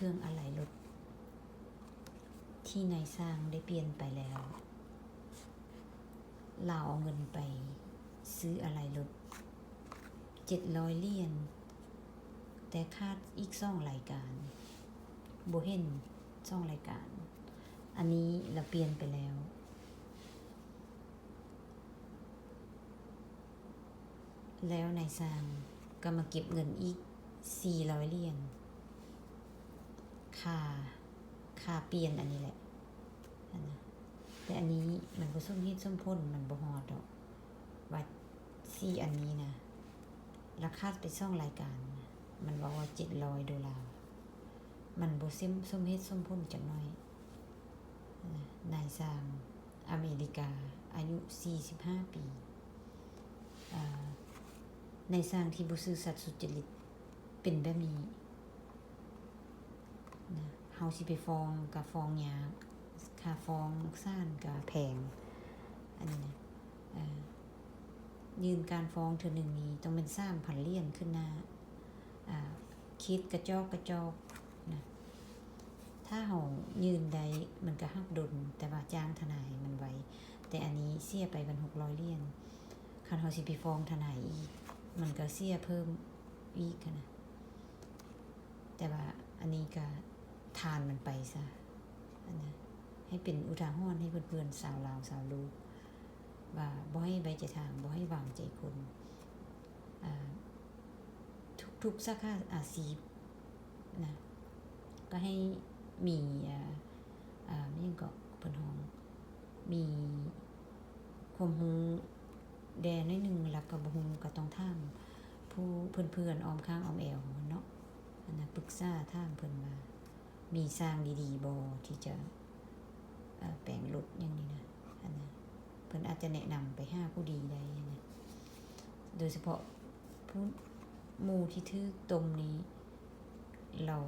เครื่องอะไหล่รถที่นายสร้างได้เปลี่ยนไปแล้วเราเอาเงินไปซื้ออะไหล่รถ700 เหรียญแต่คาดอีก2 รายการบ่เห็น2 รายการอันนี้เราเปลี่ยนไปแล้วนายสร้างก็มาเก็บเงินอีก400 เหรียญค่าเปลี่ยนอันนี้แหละนะแต่อันนี้มันบ่สมเหตุสมผลมันบ่ฮอดดอกว่า4อันนี้นะราคาไป2 รายการมันบอกว่า$700มันบ่สมเหตุสมผลจักหน่อยนายสร้างอเมริกาอายุ45 ปีนายสร้างที่บ่ซื่อสัตย์สุจริตเป็นแบบนี้นะเฮาสิไปฟ้องก็ฟ้องยากค่าฟ้องศาลก็แพงอันนี้นะยืนการฟ้องเทื่อนึงนี้ต้องเป็น 3,000 เหรียญขึ้นหน้าคิดกระจอกนะถ้าเฮายืนได้มันก็ฮักดนแต่ว่าจ้างทนายมันไว้แต่อันนี้เสียไปกัน600 เหรียญคันเฮาสิไปฟ้องทนายอีกมันก็เสียเพิ่มอีกนะแต่ว่าอันนี้ก็ทานมันไปซะนะให้เป็นอุทาหรณ์ให้เพื่อนๆสาวลาวสาวลูกว่าบ่ให้ไว้ใจทางบ่ให้วางใจคนทุกสาขาอาชีพนะก็ให้มีไม่ยังก็เพิ่นฮ้องมีความรู้แดนนิดนึงแล้วก็บ่ฮู้ก็ต้องถามผู้เพื่อนๆอ้อมข้างอ้อมแอวเนาะอันน่ะปรึกษาถามเพิ่นว่ามีสร้างดีๆบ่ที่จะแปลงรถอย่างนี้นะอันนั้นเพิ่นอาจจะแนะนำไปหาผู้ดีได้นะโดยเฉพาะผู้หมู่ที่ถือตรงนี้เรา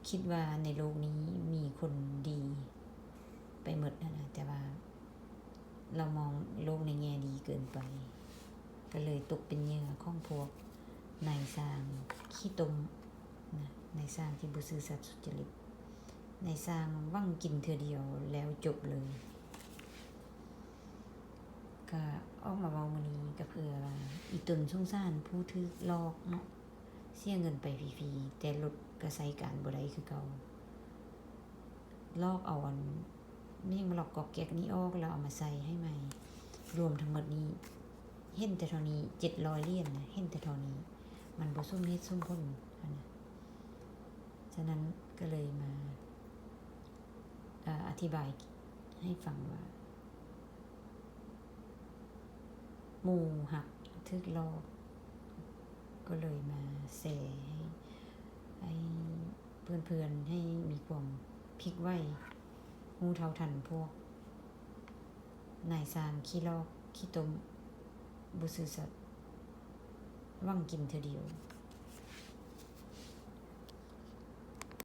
คิดว่าในโลกนี้มีคนดีไปหมดนะแต่ว่าเรามองโลกในแง่ดีเกินไปก็เลยตกเป็นเหยื่อของพวกนายสร้างขี้ตมนะนายสร้างที่บ่ซื่อสัตย์สุจริตนายสร้างวังกินเทื่อเดียวแล้วจบเลยก็ออกมาเว้ามื้อนี้ก็เพื่อว่าอีตนสงสารผู้ถูกหลอกเนาะเสียเงินไปฟรีๆแต่รถก็ใช้การบ่ได้คือเก่าลอกเอาอันนี่มาหลอกกอกแก๊กนี้ออกแล้วเอามาใส่ให้ใหม่รวมทั้งหมดนี้เห็นแต่เท่านี้700 เหรียญนะเห็นแต่เท่านี้มันบ่สมเหตุสมผลนะฉะนั้นก็เลยมาอธิบายให้ฟังว่าหมู่หักทึกลอกก็เลยมาแชร์ให้เพื่อนๆให้มีความพลิกไว้ฮู้เท่าทันพวกนายสร้างขี้ลอกขี้ตมบ่ซื่อสัตย์หวังกินเทื่อเดียว